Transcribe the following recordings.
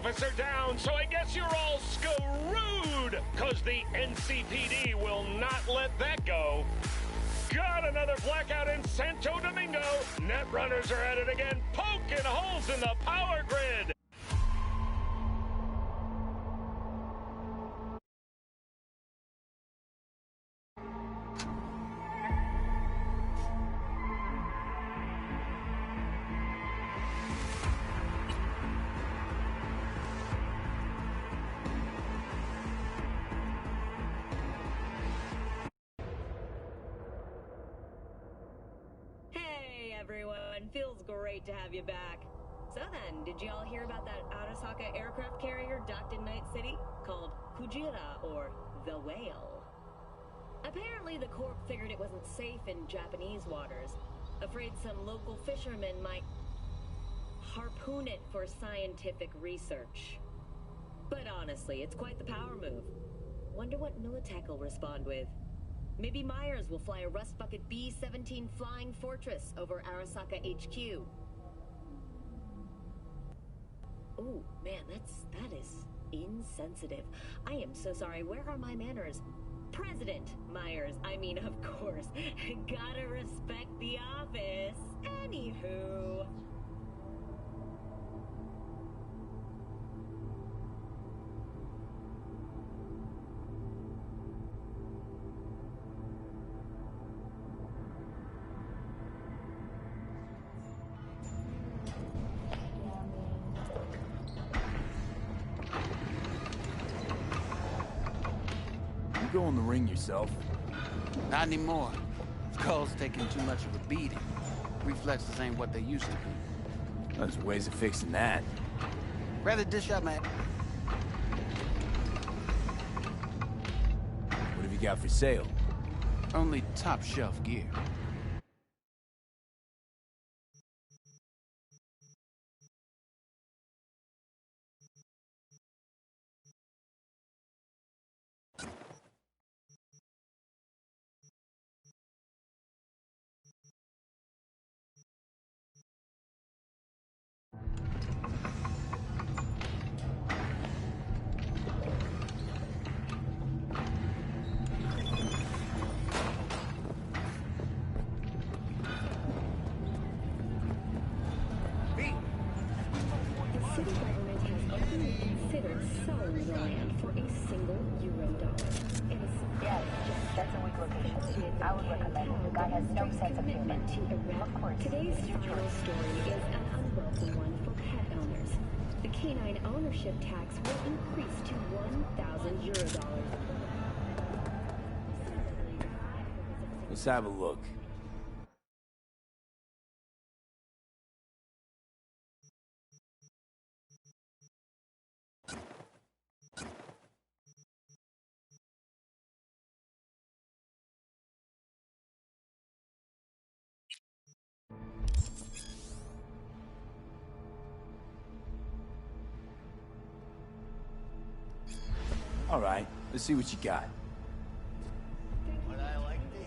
officer down, so I guess you're all screwed, because the NCPD will not let that go. Got another blackout in Santo Domingo. Netrunners are at it again, poking holes in the power grid. Everyone, feels great to have you back. So then, did you all hear about that Arasaka aircraft carrier docked in Night City called Kujira, or the Whale? Apparently the Corp figured it wasn't safe in Japanese waters, afraid some local fishermen might harpoon it for scientific research. But honestly, it's quite the power move. Wonder what Militech will respond with. Maybe Myers will fly a Rust Bucket B-17 Flying Fortress over Arasaka HQ. Ooh, man, that is insensitive. I am so sorry. Where are my manners? President Myers, I mean, of course. Gotta respect the office. Anywho. Go in the ring yourself. Not anymore. Skull's taking too much of a beating. Reflexes ain't what they used to be. There's ways of fixing that. Rather dish up, man. What have you got for sale? Only top shelf gear. Today's final story is an unwelcome one for pet owners. The canine ownership tax will increase to €1,000. Let's have a look. All right, let's see what you got. What I like to hear.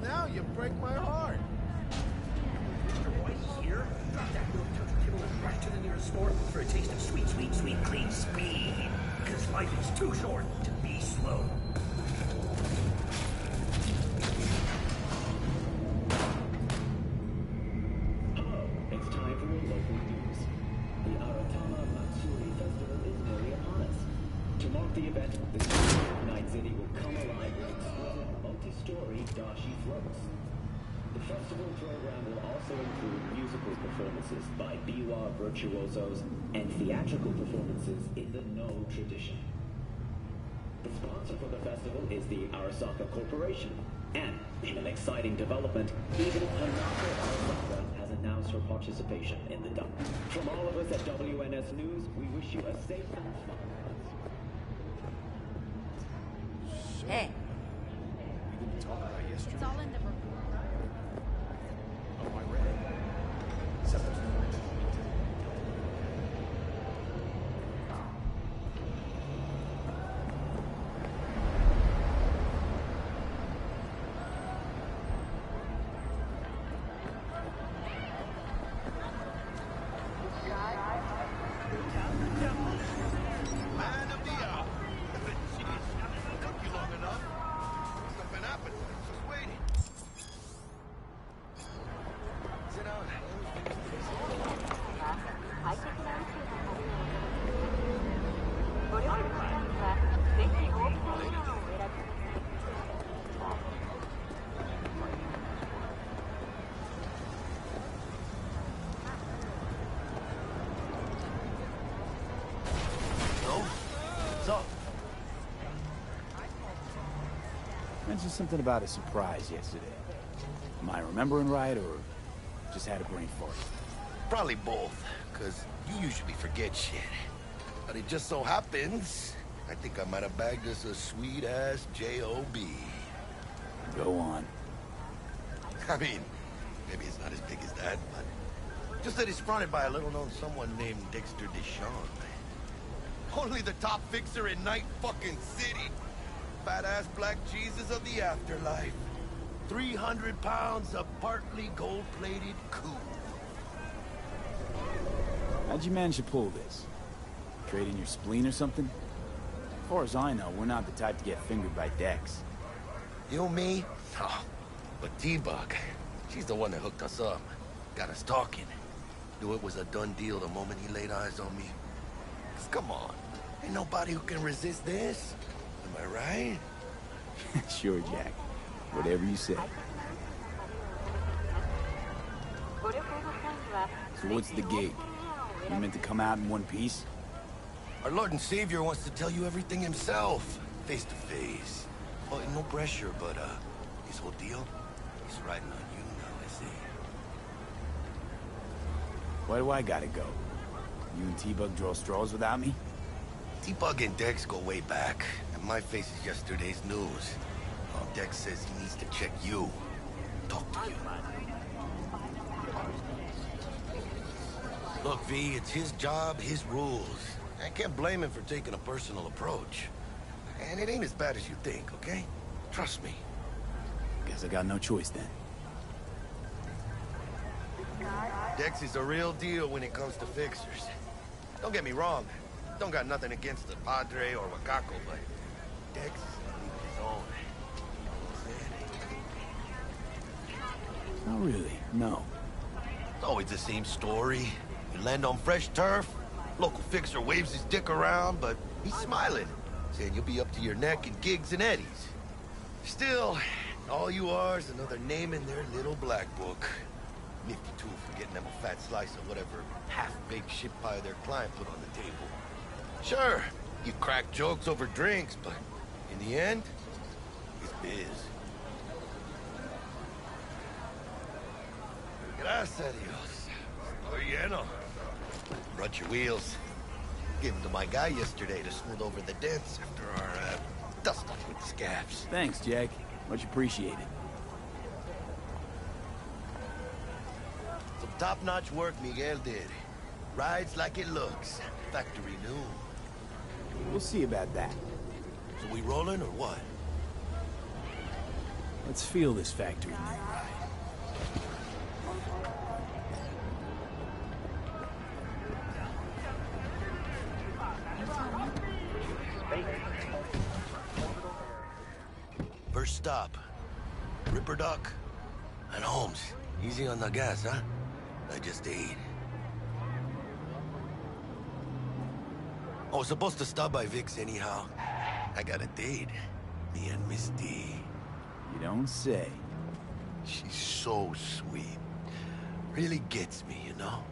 Now you break my heart. Mr. White here. Drop that milk toast kibble and rush to the nearest store for a taste of sweet, sweet, sweet, clean speed. Because life is too short to be slow. It's time for your local news. The Aratama Matsuri Festival is nearly upon us. To mark the event, the city of Night City will come alive with explosive dashi floats. The festival program will also include musical performances by biwa virtuosos and theatrical performances in the No tradition. The sponsor for the festival is the Arasaka Corporation. And, in an exciting development, even Hanako Arasaka has announced her participation in the dump. From all of us at WNS News, we wish you a safe and fun. Hey, We didn't talk about yesterday. it's all in the report. Oh, I read it. Except there's no mention of it. Man of the hour. Jeez, took you long enough. Must have been appetite. Just waiting. Sit down. So? What's up? Mentioned something about a surprise yesterday. Am I remembering right, or just had a brain fart? Probably both, because you usually forget shit. But it just so happens, I think I might have bagged us a sweet-ass J.O.B. Go on. I mean, maybe it's not as big as that, but just that it's fronted by a little-known someone named Dexter Deshawn. Only the top fixer in Night fucking City. Fat-ass black Jesus of the afterlife. 300 pounds of partly gold-plated coup. How'd you manage to pull this? Trading your spleen or something? As far as I know, we're not the type to get fingered by Dex. You, me? Oh, but T-Bug, she's the one that hooked us up. Got us talking. Knew it was a done deal the moment he laid eyes on me. 'Cause come on, ain't nobody who can resist this. Am I right? Sure, Jack. Whatever you say. So what's the gig? You meant to come out in one piece? Our Lord and Savior wants to tell you everything himself, face to face. Oh, no pressure, but his whole deal, he's riding on you now, I see. Why do I gotta go? You and T-Bug draw straws without me? T-Bug and Dex go way back, and my face is yesterday's news. Oh, Dex says he needs to check you. Talk to you. Look, V, it's his job, his rules. I can't blame him for taking a personal approach. And it ain't as bad as you think, okay? Trust me. Guess I got no choice then. Dex is a real deal when it comes to fixers. Don't get me wrong. Don't got nothing against the Padre or Wakako, but Dex is his own. Not really, no. It's always the same story. You land on fresh turf, local fixer waves his dick around, but he's smiling, saying you'll be up to your neck in gigs and eddies. Still, all you are is another name in their little black book. Nifty too for getting them a fat slice of whatever half-baked shit pie their client put on the table. Sure, you crack jokes over drinks, but in the end, it's biz. Gracias a Dios. Estoy lleno. Brought your wheels. Gave them to my guy yesterday to smooth over the dents after our dust-up with the scabs. Thanks, Jack. Much appreciated. Some top-notch work Miguel did. Rides like it looks. Factory new. We'll see about that. So we rolling or what? Let's feel this factory new ride. First stop. Ripperdock and Holmes. Easy on the gas, huh? I just ate. I was supposed to stop by Vic's anyhow. I got a date. Me and Miss D. You don't say. She's so sweet. Really gets me, you know?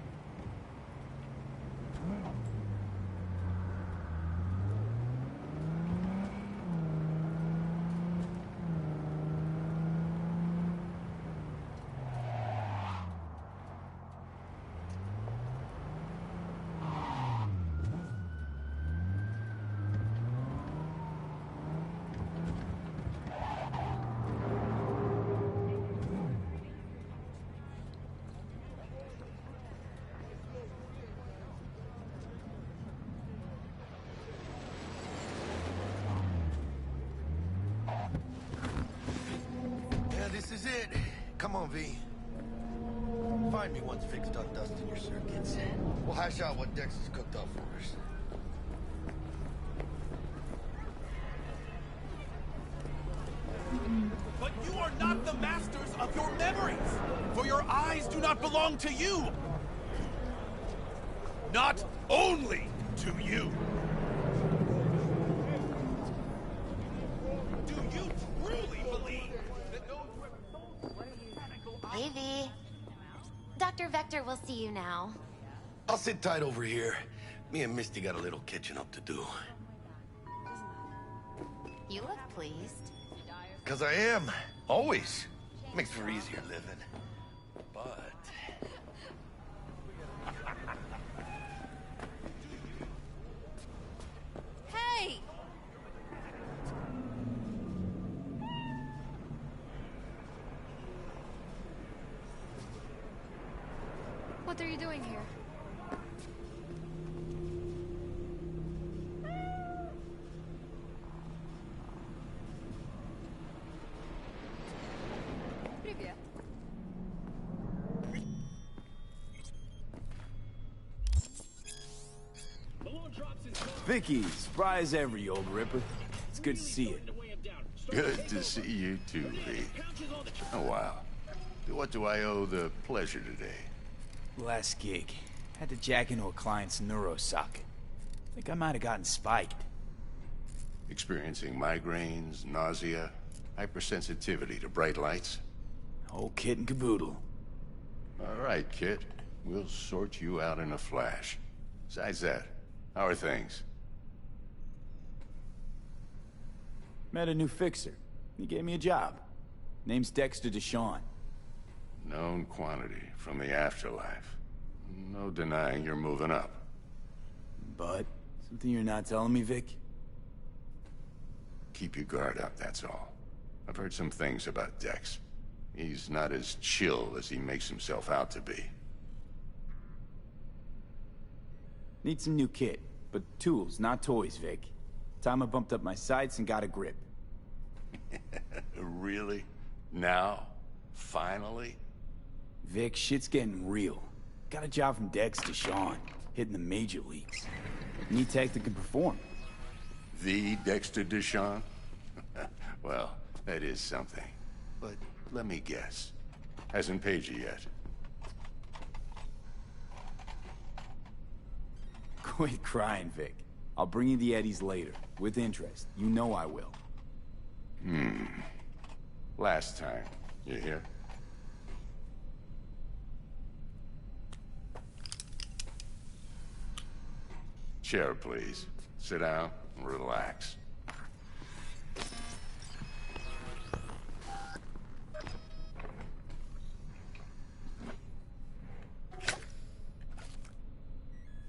Yeah, this is it. Come on, V. Find me once Vic's done dusting your circuits. We'll hash out what Dex has cooked up for us. But you are not the masters of your memories, for your eyes do not belong to you. Not only to you. Do you truly believe that those who have sold mechanical Hey, V. Dr. Vector will see you now. I'll sit tight over here. Me and Misty got a little catching up to do. You look pleased. 'Cause I am. Always. Makes for easier living. But... Hey! What are you doing here? Привет. Vicky, surprise ever, you old ripper. It's good to see you. Good to see you too, V. Oh, wow. What do I owe the pleasure today? Last gig. Had to jack into a client's neuro socket. Think I might have gotten spiked. Experiencing migraines, nausea, hypersensitivity to bright lights? Whole kit and caboodle. All right, kid. We'll sort you out in a flash. Besides that, how are things? Met a new fixer. He gave me a job. Name's Dexter Deshawn. Known quantity from the afterlife. No denying you're moving up. But, something you're not telling me, Vic? Keep your guard up, that's all. I've heard some things about Dex. He's not as chill as he makes himself out to be. Need some new kit, but tools, not toys, Vic. Time I bumped up my sights and got a grip. Really? Now? Finally? Vic, shit's getting real. Got a job from Dex to Sean, hitting the major leagues. Need tech that can perform. The Dexter Deshawn? Well, that is something. But let me guess. Hasn't paid you yet. Quit crying, Vic. I'll bring you the eddies later, with interest. You know I will. Last time. You hear? Chair, please. Sit down and relax.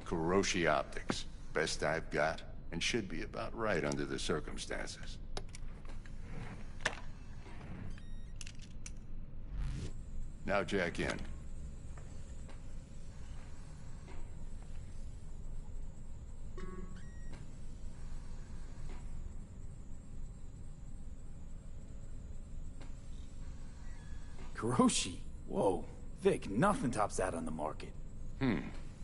Kuroshi Optics. Best I've got, and should be about right under the circumstances. Now jack in. Kuroshi? Whoa. Vic, nothing tops that on the market.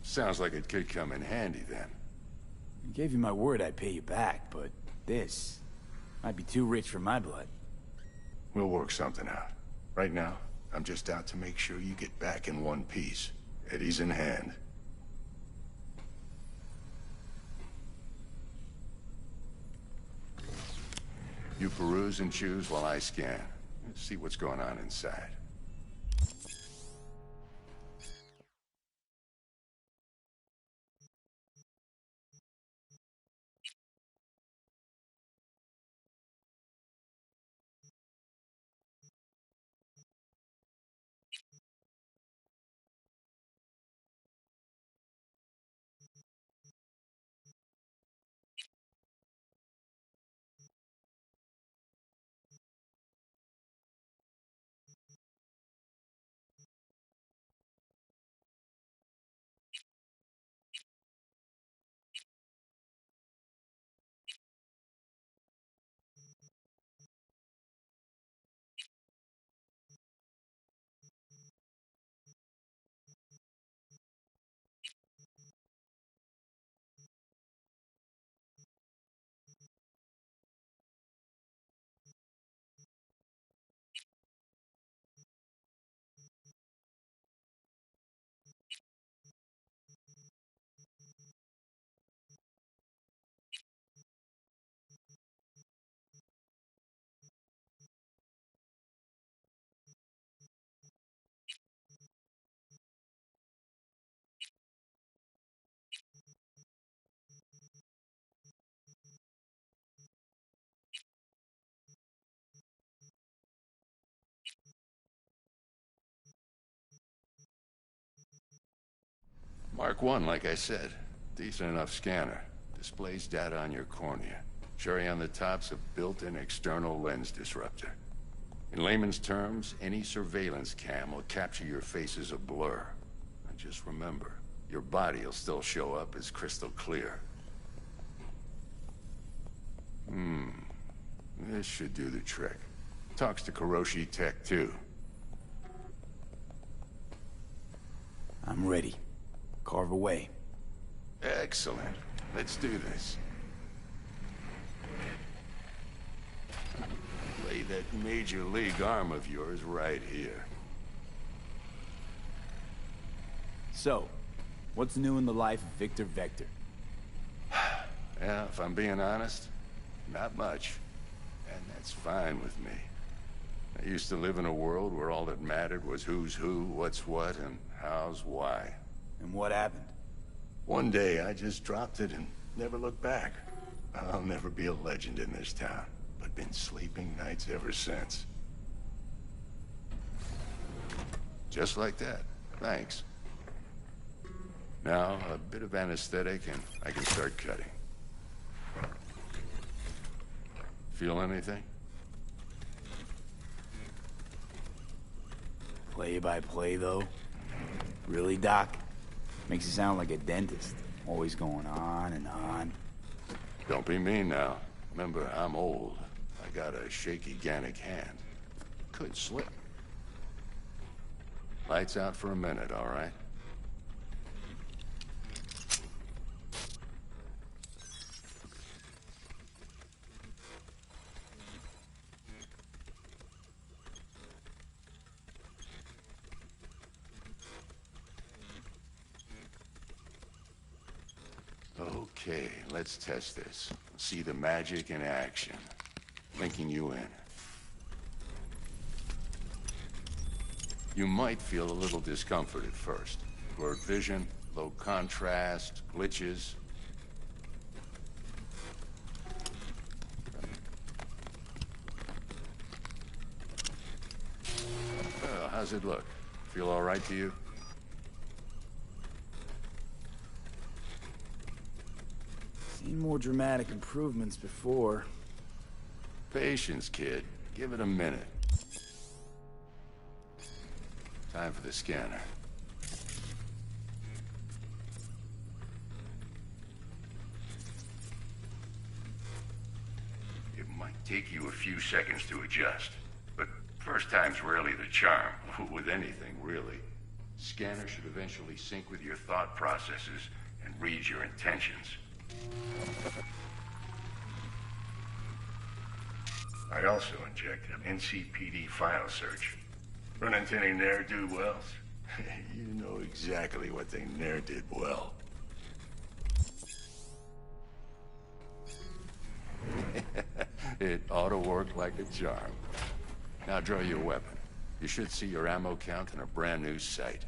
Sounds like it could come in handy then. I gave you my word I'd pay you back, but this might be too rich for my blood. We'll work something out. Right now, I'm just out to make sure you get back in one piece. Eddie's in hand. You peruse and choose while I scan. Let's see what's going on inside. Mark 1, like I said. Decent enough scanner. Displays data on your cornea. Cherry on the top's a built-in external lens disruptor. In layman's terms, any surveillance cam will capture your face as a blur. And just remember, your body will still show up as crystal clear. This should do the trick. Talks to Kiroshi Tech, too. I'm ready. Carve away. Excellent. Let's do this. Lay that major league arm of yours right here. So, what's new in the life of Victor Vector? Yeah, if I'm being honest, not much. And that's fine with me. I used to live in a world where all that mattered was who's who, what's what, and how's why. And what happened? One day, I just dropped it and never looked back. I'll never be a legend in this town, but been sleeping nights ever since. Just like that. Thanks. Now, a bit of anesthetic and I can start cutting. Feel anything? Play by play, though? Really, Doc? Makes you sound like a dentist. Always going on and on. Don't be mean now. Remember, I'm old. I got a shaky Gannic hand. Could slip. Lights out for a minute, all right? Okay, let's test this. See the magic in action. Linking you in. You might feel a little discomfort at first. Blurred vision, low contrast, glitches. How's it look? Feel all right to you? Seen more dramatic improvements before. Patience, kid. Give it a minute. Time for the scanner. It might take you a few seconds to adjust, but first time's rarely the charm, with anything, really. Scanner should eventually sync with your thought processes and read your intentions. I also injected an NCPD file search. Run into any ne'er-do-wells? You know exactly what they ne'er did well. It ought to work like a charm. Now draw your weapon. You should see your ammo count in a brand new sight.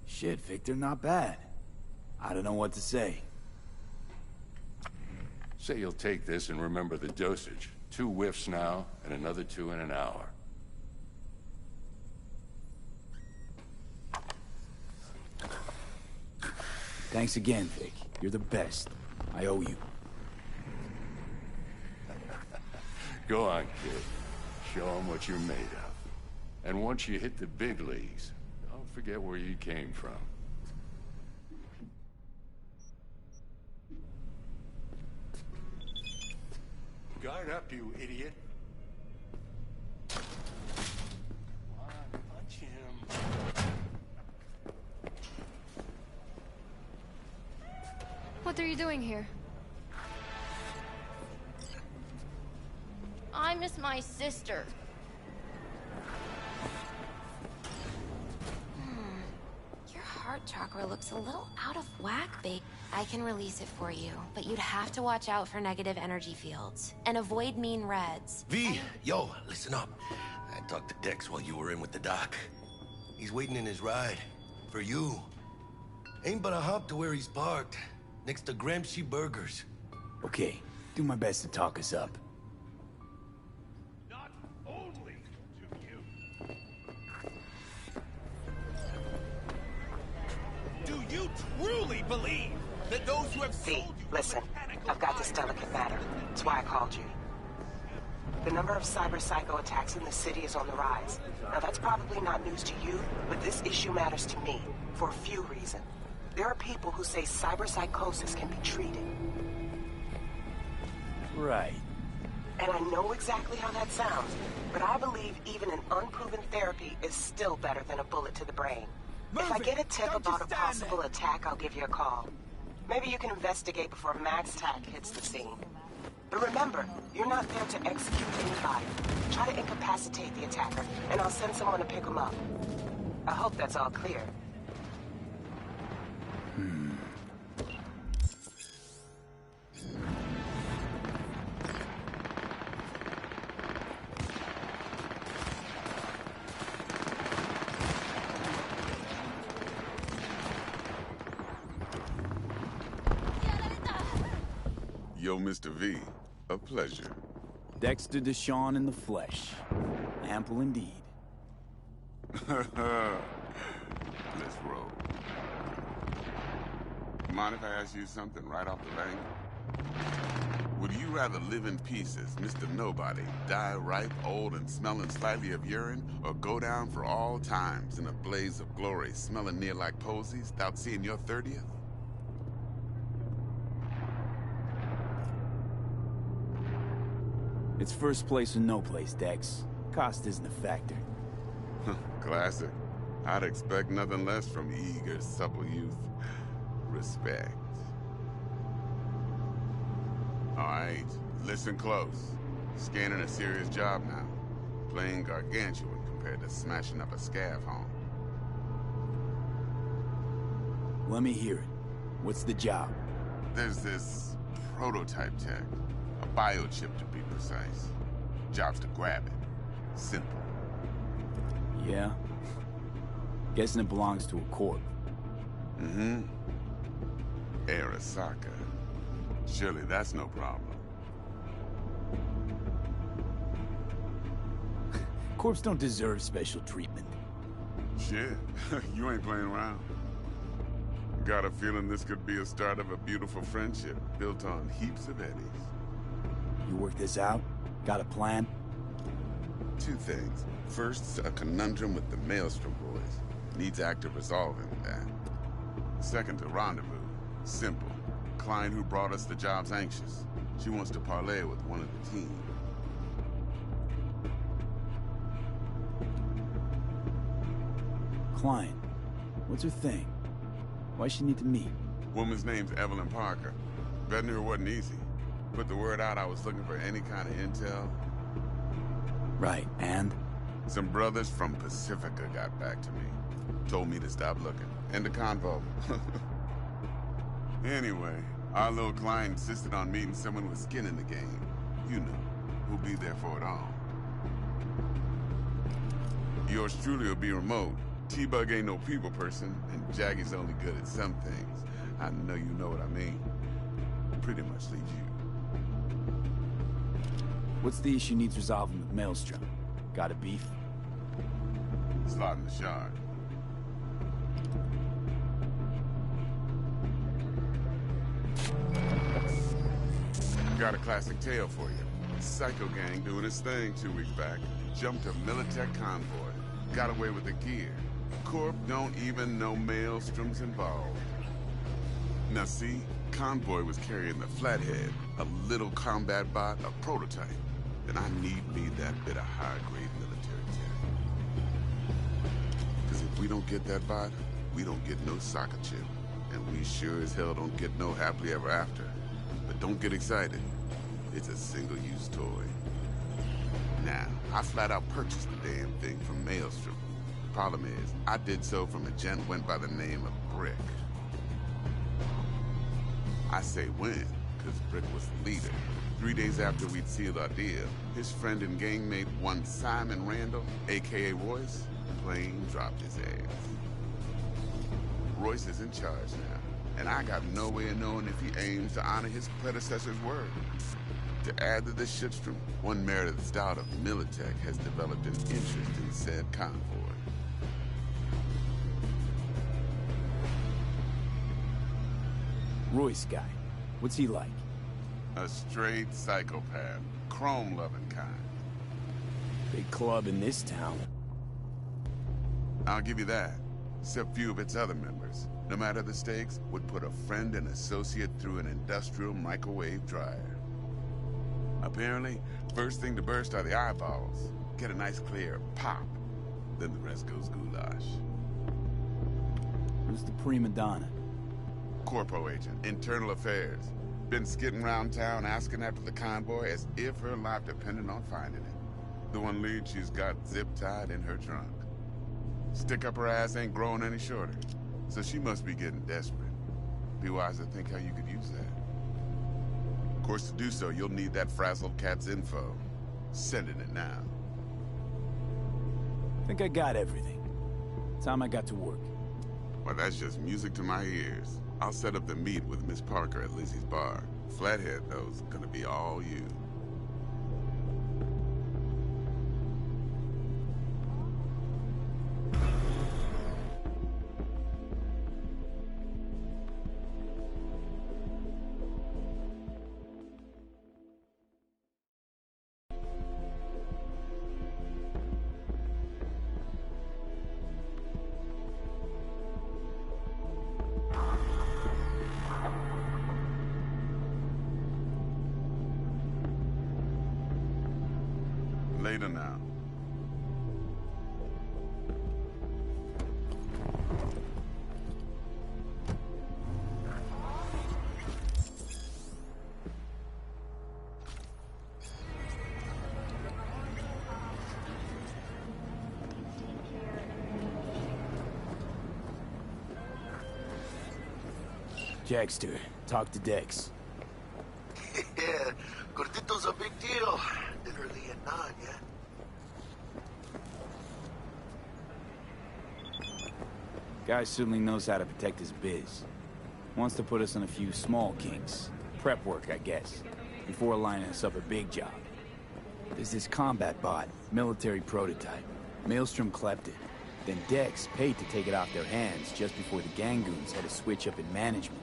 Shit, Victor, not bad. I don't know what to say. Say you'll take this and remember the dosage. 2 whiffs now, and another 2 in an hour. Thanks again, Vic. You're the best. I owe you. Go on, kid. Show 'em what you're made of. And once you hit the big leagues, don't forget where you came from. Guard up, you idiot. Come on, punch him. What are you doing here? I miss my sister. Your heart chakra looks a little out of whack, babe. I can release it for you, but you'd have to watch out for negative energy fields and avoid mean reds. V, yo, listen up. I talked to Dex while you were in with the doc. He's waiting in his ride. For you. Ain't but a hop to where he's parked. Next to Gramsci Burgers. Okay, do my best to talk us up. Not only do you... Do you truly believe that those who have sold you... Listen, I've got this delicate matter. That's why I called you. The number of cyber-psycho attacks in the city is on the rise. Now that's probably not news to you, but this issue matters to me, for a few reasons. There are people who say cyberpsychosis can be treated. Right. And I know exactly how that sounds, but I believe even an unproven therapy is still better than a bullet to the brain. If I get a tip about a possible attack, I'll give you a call. Maybe you can investigate before Max Tack hits the scene. But remember, you're not there to execute anybody. Try to incapacitate the attacker, and I'll send someone to pick him up. I hope that's all clear. Yo, Mr. V, a pleasure. Dexter Deshawn in the flesh. Ample indeed. Let's roll. Mind if I ask you something right off the bat? Would you rather live in pieces, Mr. Nobody, die ripe, old, and smelling slightly of urine, or go down for all times in a blaze of glory, smelling near like posies, without seeing your 30th? It's first place or no place, Dex. Cost isn't a factor. Classic. I'd expect nothing less from eager, supple youth. Respect. All right, listen close. Scanning a serious job now. Playing gargantuan compared to smashing up a scav home. Let me hear it. What's the job? There's this prototype tech. A biochip, to be precise. Job's to grab it. Simple. Yeah? Guessing it belongs to a corp. Mm-hmm. Arasaka. Surely that's no problem. Corps don't deserve special treatment. Shit, you ain't playing around. Got a feeling this could be a start of a beautiful friendship built on heaps of eddies. You work this out? Got a plan? 2 things. First, a conundrum with the Maelstrom boys. Needs active resolving with that. Second, a rendezvous. Simple. Client who brought us the job's anxious. She wants to parlay with one of the team. Client. What's her thing? Why she need to meet? Woman's name's Evelyn Parker. Betting her wasn't easy. Put the word out I was looking for any kind of intel. Right, and? Some brothers from Pacifica got back to me. Told me to stop looking. End of convo. Anyway, our little client insisted on meeting someone with skin in the game. You know, who'll be there for it all. Yours truly will be remote. T-Bug ain't no people person, and Jaggy's only good at some things. I know you know what I mean. Pretty much leaves you. What's the issue needs resolving with Maelstrom? Got a beef? Slot in the shard. Got a classic tale for you. Psycho gang doing his thing 2 weeks back. Jumped a Militech convoy. Got away with the gear. Corp don't even know Maelstrom's involved. Now see, convoy was carrying the Flathead, a little combat bot, a prototype. Then I need me that bit of high-grade military tech. Because if we don't get that bot, we don't get no soccer chip. And we sure as hell don't get no happily ever after. But don't get excited. It's a single-use toy. Now, I flat out purchased the damn thing from Maelstrom. Problem is, I did so from a gent went by the name of Brick. I say when, because Brick was the leader. 3 days after we'd sealed our deal, his friend and gangmate, one Simon Randall, a.k.a. Royce, plain dropped his ass. Royce is in charge now, and I got no way of knowing if he aims to honor his predecessor's word. To add to this shitstorm, one Meredith Stout of Militech has developed an interest in said convoy. Royce guy. What's he like? A straight psychopath. Chrome-loving kind. Big club in this town. I'll give you that. Except few of its other members, no matter the stakes, would put a friend and associate through an industrial microwave dryer. Apparently, first thing to burst are the eyeballs. Get a nice clear pop. Then the rest goes goulash. Who's the prima donna? Corpo agent, internal affairs. Been skidding around town asking after the convoy as if her life depended on finding it. The one lead she's got zip-tied in her trunk. Stick up her ass ain't growing any shorter, so she must be getting desperate. Be wise to think how you could use that. Of course, to do so, you'll need that frazzled cat's info. Sending it now. Think I got everything. Time I got to work. Well, that's just music to my ears. I'll set up the meet with Miss Parker at Lizzie's bar. Flathead, though, is gonna be all you. Later now. Jackster, talk to Dex. Yeah, Gordito's a big deal. Literally a nod, yeah? Guy certainly knows how to protect his biz. Wants to put us on a few small kinks. Prep work, I guess. Before lining us up a big job. There's this combat bot, military prototype. Maelstrom clept it. Then Dex paid to take it off their hands just before the Gangoons had a switch up in management.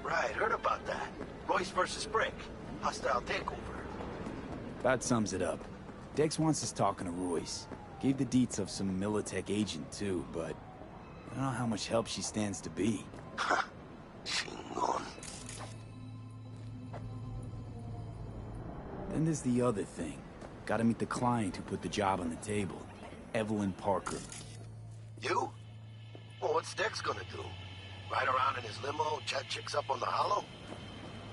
Right, heard about that. Royce versus Brick. Hostile takeover. That sums it up. Dex wants us talking to Royce. Gave the deets of some Militech agent too, but I don't know how much help she stands to be. Chingon. Then there's the other thing. Gotta meet the client who put the job on the table. Evelyn Parker. You? Well, what's Dex gonna do? Ride around in his limo, chat chicks up on the hollow?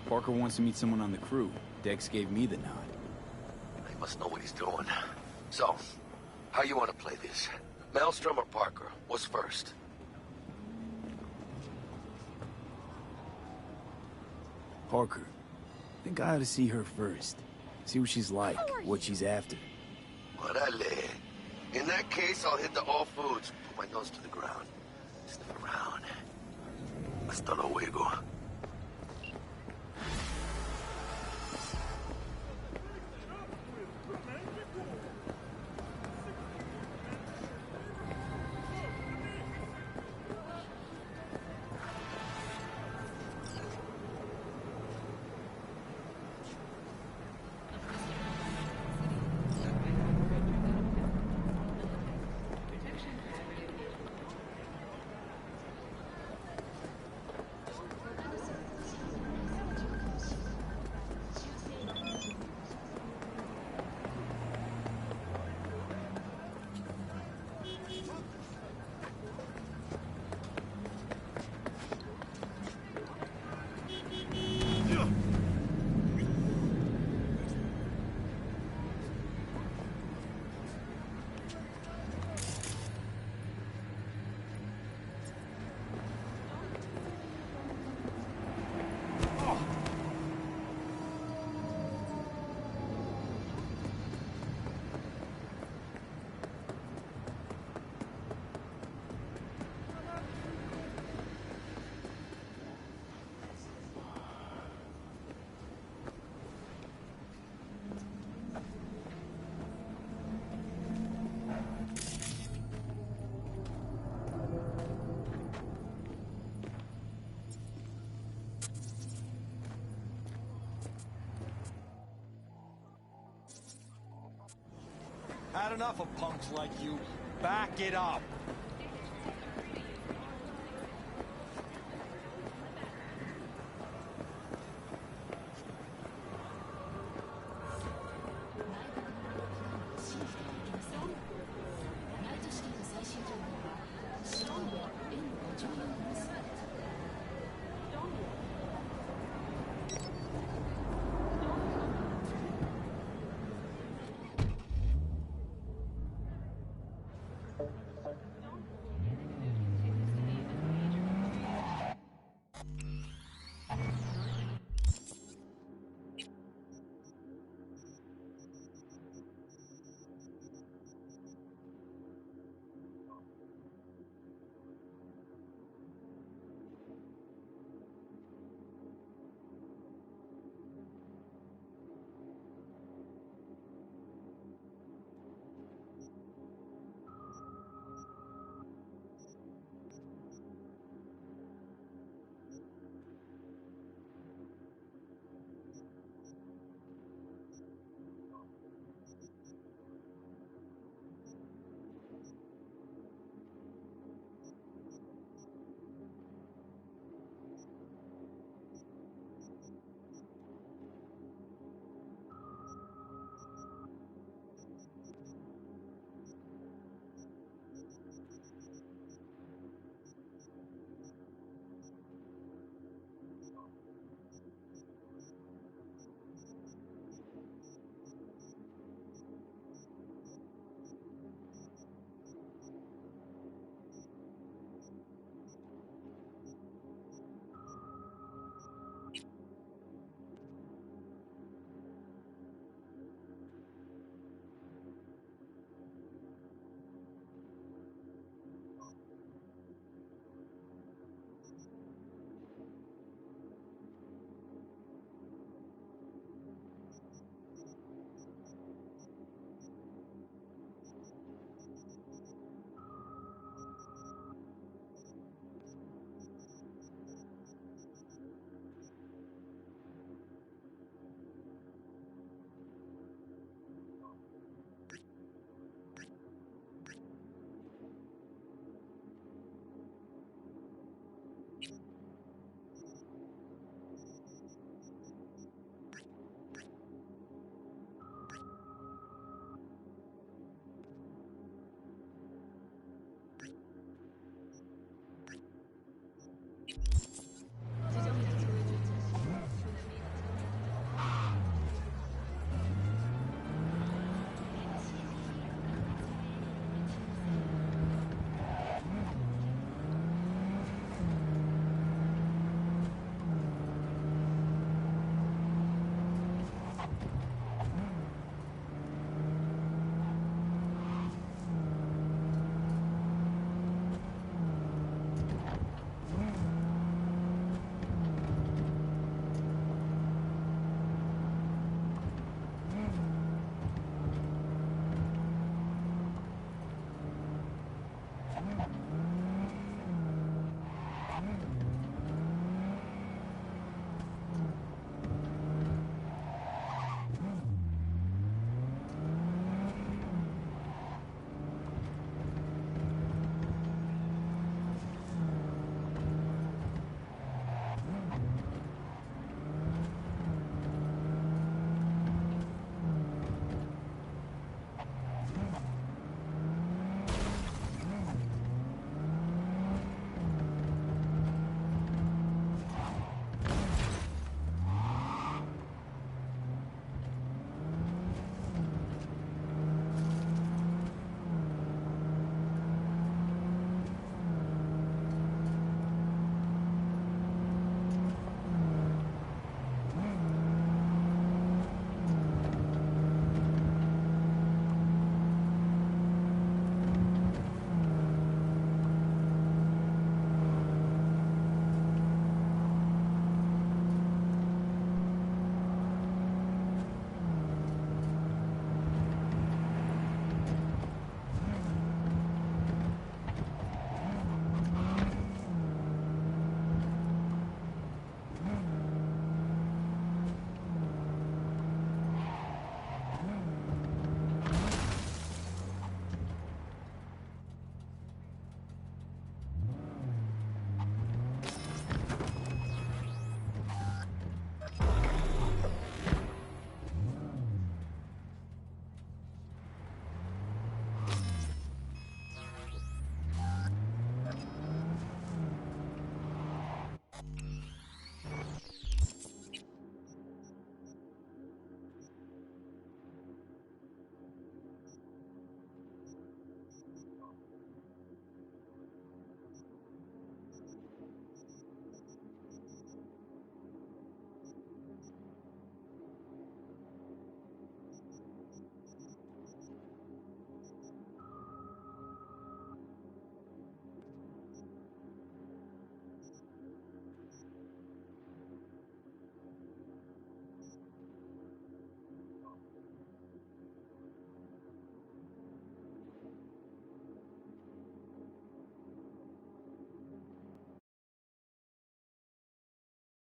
Parker wants to meet someone on the crew. Dex gave me the nod. He must know what he's doing. So, how you want to play this? Maelstrom or Parker? What's first? Parker. I think I ought to see her first. See what she's like, what she's after. Orale. In that case, I'll hit the All Foods. Put my nose to the ground. Sniff around. Hasta luego. Had enough of punks like you. Back it up.